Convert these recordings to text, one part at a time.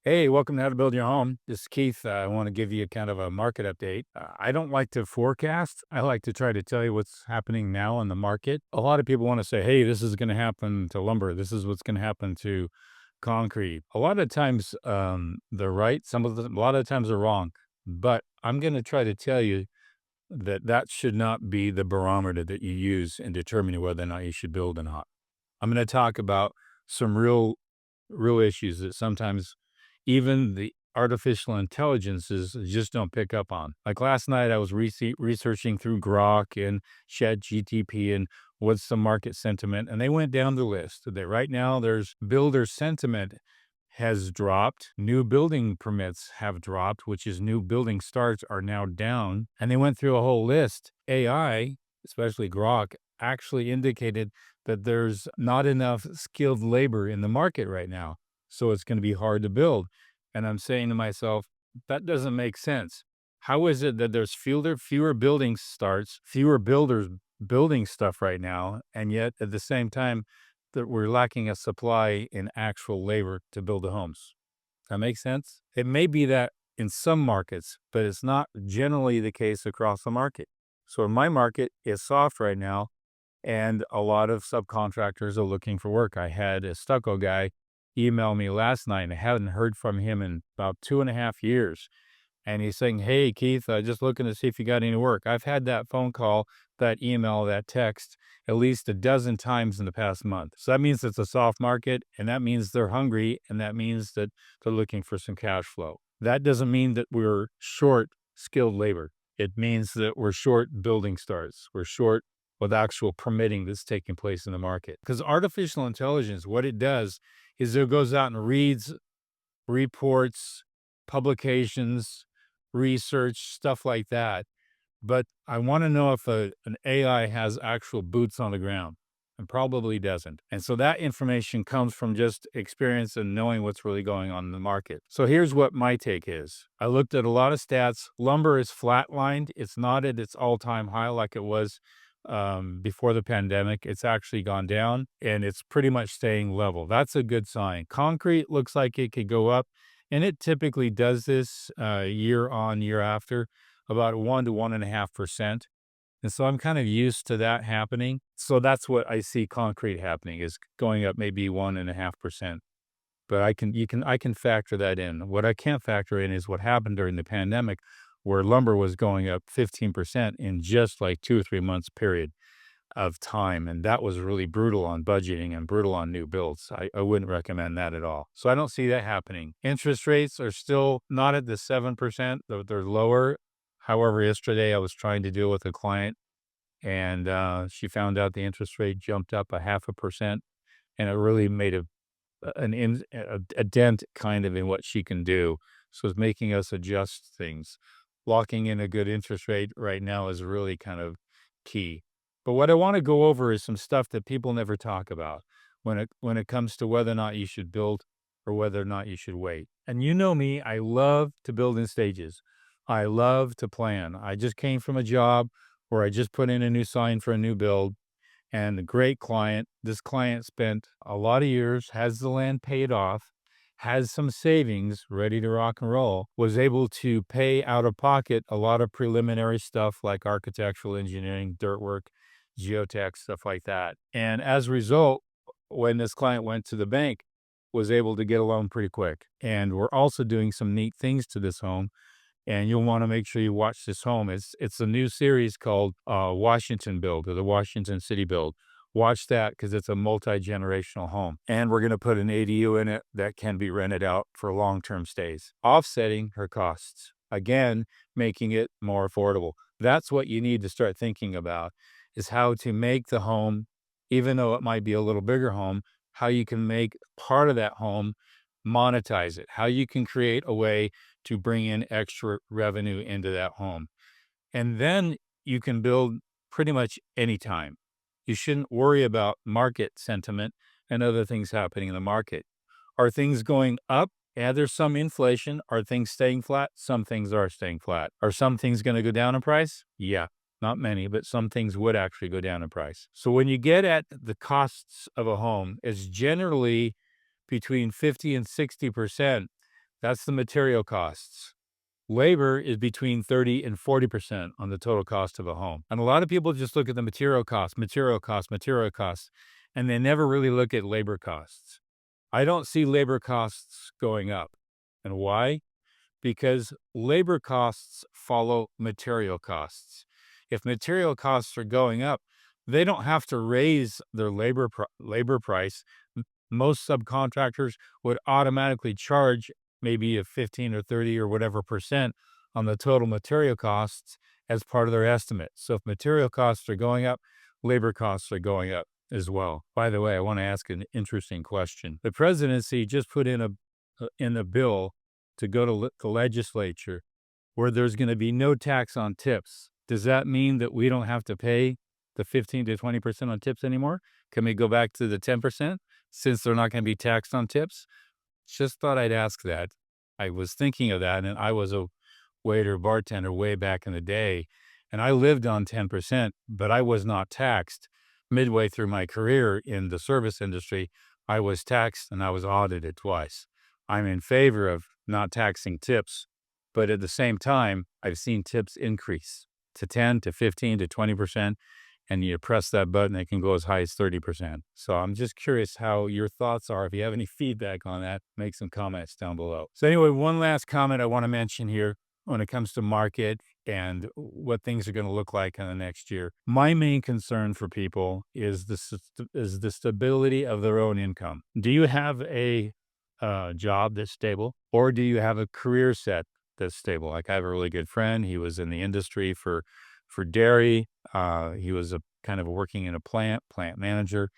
Hey, welcome to How to Build Your Home. This is Keith. I want to give you kind of a market update. I don't like to forecast. I like to try to tell you what's happening now in the market. A lot of people want to say, hey, this is going to happen to lumber. This is what's going to happen to concrete. A lot of times they're right. A lot of times they're wrong. But I'm going to try to tell you that that should not be the barometer that you use in determining whether or not you should build or not. I'm going to talk about some real issues that sometimes even the artificial intelligences just don't pick up on. Like last night, I was researching through Grok and Chat GTP and what's the market sentiment, and they went down the list. That right now, there's builder sentiment has dropped. New building permits have dropped, which is new building starts are now down. And they went through a whole list. AI, especially Grok, actually indicated that there's not enough skilled labor in the market right now. So it's going to be hard to build. And I'm saying to myself, that doesn't make sense. How is it that there's fewer building starts, fewer builders building stuff right now, and yet at the same time that we're lacking a supply in actual labor to build the homes? That makes sense? It may be that in some markets, but it's not generally the case across the market. So my market is soft right now, and a lot of subcontractors are looking for work. I had a stucco guy email me last night, and I hadn't heard from him in about 2.5 years. And he's saying, "Hey, Keith, just looking to see if you got any work." I've had that phone call, that email, that text at least a dozen times in the past month. So that means it's a soft market, and that means they're hungry, and that means that they're looking for some cash flow. That doesn't mean that we're short skilled labor. It means that we're short building starts. We're short with actual permitting that's taking place in the market. Because artificial intelligence, what it does is it goes out and reads reports, publications, research, stuff like that. But I want to know if an AI has actual boots on the ground, and probably doesn't. And so that information comes from just experience and knowing what's really going on in the market. So here's what my take is. I looked at a lot of stats. Lumber is flatlined. It's not at its all-time high like it was before the pandemic. It's actually gone down, and it's pretty much staying level. That's a good sign. Concrete looks like it could go up, and it typically does this year on, year after, about 1 to 1.5%. And so I'm kind of used to that happening. So that's what I see concrete happening, is going up maybe 1.5%. But I can factor that in. What I can't factor in is what happened during the pandemic, where lumber was going up 15% in just like 2 or 3 months period of time. And that was really brutal on budgeting and brutal on new builds. I wouldn't recommend that at all. So I don't see that happening. Interest rates are still not at the 7%, they're lower. However, yesterday I was trying to deal with a client, and she found out the interest rate jumped up 0.5%, and it really made a dent kind of in what she can do. So it's making us adjust things. Locking in a good interest rate right now is really kind of key. But what I want to go over is some stuff that people never talk about when it comes to whether or not you should build or whether or not you should wait. And you know me, I love to build in stages. I love to plan. I just came from a job where I just put in a new sign for a new build, and a great client. This client spent a lot of years, has the land paid off, has some savings ready to rock and roll, was able to pay out of pocket a lot of preliminary stuff like architectural engineering, dirt work, geotech, stuff like that. And as a result, when this client went to the bank, was able to get a loan pretty quick. And we're also doing some neat things to this home, and you'll want to make sure you watch this home. It's a new series called Washington Build, or the Washington City Build. Watch that because it's a multi-generational home, and we're going to put an ADU in it that can be rented out for long-term stays, offsetting her costs. Again, making it more affordable. That's what you need to start thinking about, is how to make the home, even though it might be a little bigger home, how you can make part of that home, monetize it, how you can create a way to bring in extra revenue into that home. And then you can build pretty much anytime. You shouldn't worry about market sentiment and other things happening in the market. Are things going up? Yeah, there's some inflation. Are things staying flat? Some things are staying flat. Are some things going to go down in price? Yeah, not many, but some things would actually go down in price. So when you get at the costs of a home, it's generally between 50 and 60% That's the material costs. Labor is between 30 and 40% on the total cost of a home. And a lot of people just look at the material costs, and they never really look at labor costs. I don't see labor costs going up. And why? Because labor costs follow material costs. If material costs are going up, they don't have to raise their labor price. Most subcontractors would automatically charge maybe a 15 or 30 or whatever percent on the total material costs as part of their estimate. So if material costs are going up, labor costs are going up as well. By the way, I want to ask an interesting question. The presidency just put in a bill to go to the legislature where there's going to be no tax on tips. Does that mean that we don't have to pay the 15 to 20% on tips anymore? Can we go back to the 10% since they're not going to be taxed on tips? Just thought I'd ask that. I was thinking of that, and I was a waiter, bartender way back in the day, and I lived on 10%, but I was not taxed. Midway through my career in the service industry, I was taxed and I was audited twice. I'm in favor of not taxing tips, but at the same time, I've seen tips increase to 10 to 15 to 20%, and you press that button, it can go as high as 30%. So I'm just curious how your thoughts are. If you have any feedback on that, make some comments down below. So anyway, one last comment I want to mention here when it comes to market and what things are going to look like in the next year. My main concern for people is the stability of their own income. Do you have a job that's stable, or do you have a career set that's stable? Like I have a really good friend. He was in the industry for dairy. He was kind of working in a plant manager,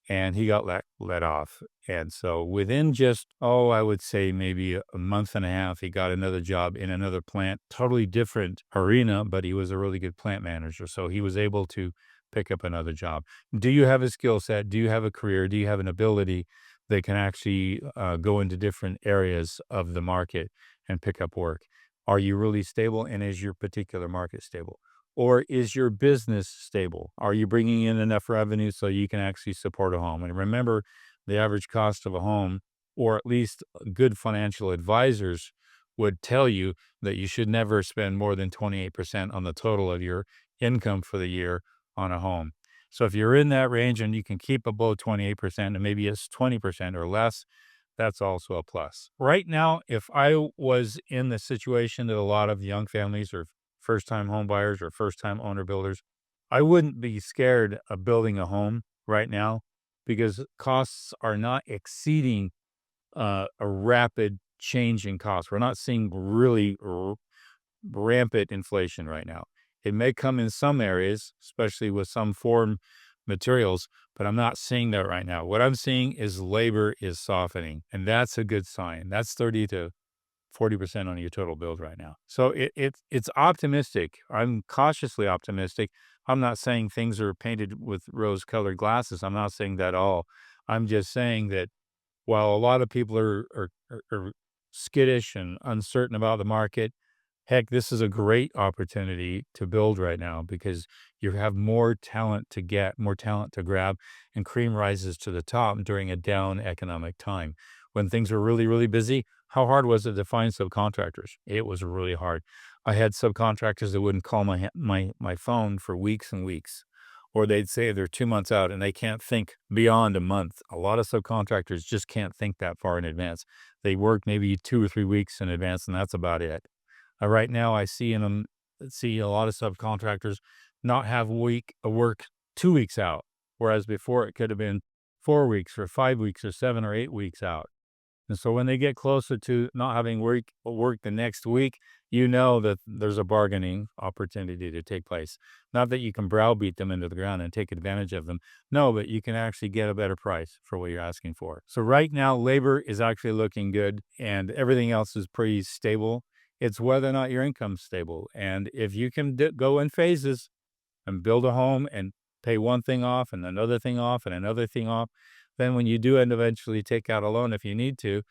and he got let off. And so within just, I would say maybe a month and a half, he got another job in another plant, totally different arena, but he was a really good plant manager. So he was able to pick up another job. Do you have a skill set? Do you have a career? Do you have an ability that can actually go into different areas of the market and pick up work? Are you really stable? And is your particular market stable? Or is your business stable? Are you bringing in enough revenue so you can actually support a home? And remember, the average cost of a home, or at least good financial advisors would tell you that you should never spend more than 28% on the total of your income for the year on a home. So if you're in that range and you can keep above 28% and maybe it's 20% or less, that's also a plus. Right now, if I was in the situation that a lot of young families or first-time home buyers or first-time owner builders, I wouldn't be scared of building a home right now because costs are not exceeding a rapid change in costs. We're not seeing really rampant inflation right now. It may come in some areas, especially with some foreign materials, but I'm not seeing that right now. What I'm seeing is labor is softening, and that's a good sign. That's 30 to 40% on your total bills right now. So it's optimistic. I'm cautiously optimistic. I'm not saying things are painted with rose-colored glasses. I'm not saying that at all. I'm just saying that while a lot of people are skittish and uncertain about the market, heck, this is a great opportunity to build right now because you have more talent to get, more talent to grab, and cream rises to the top during a down economic time. When things were really, really busy, how hard was it to find subcontractors? It was really hard. I had subcontractors that wouldn't call my phone for weeks and weeks, or they'd say they're 2 months out and they can't think beyond a month. A lot of subcontractors just can't think that far in advance. They work maybe 2 or 3 weeks in advance, and that's about it. Right now, see a lot of subcontractors not have work 2 weeks out, whereas before it could have been 4 weeks or 5 weeks or 7 or 8 weeks out. And so when they get closer to not having work the next week, you know that there's a bargaining opportunity to take place. Not that you can browbeat them into the ground and take advantage of them. No, but you can actually get a better price for what you're asking for. So right now, labor is actually looking good and everything else is pretty stable. It's whether or not your income's stable. And if you can go in phases and build a home and pay one thing off and another thing off and another thing off, then when you do and eventually take out a loan, if you need to,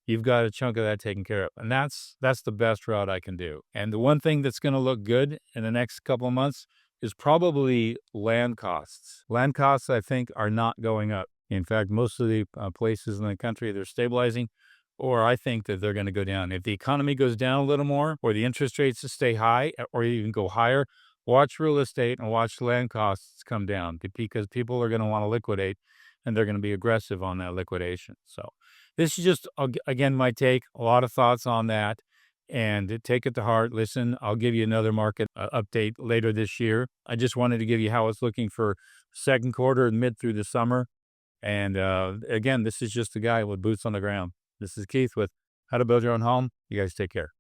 you've got a chunk of that taken care of. And that's the best route I can do. And the one thing that's going to look good in the next couple of months is probably land costs. Land costs, I think, are not going up. In fact, most of the places in the country, they're stabilizing. or I think that they're going to go down. If the economy goes down a little more, or the interest rates stay high, or even go higher, watch real estate and watch land costs come down because people are going to want to liquidate and they're going to be aggressive on that liquidation. So, this is just, again, my take. A lot of thoughts on that and take it to heart. Listen, I'll give you another market update later this year. I just wanted to give you how it's looking for second quarter and mid through the summer. And again, this is just a guy with boots on the ground. This is Keith with How to Build Your Own Home. You guys take care.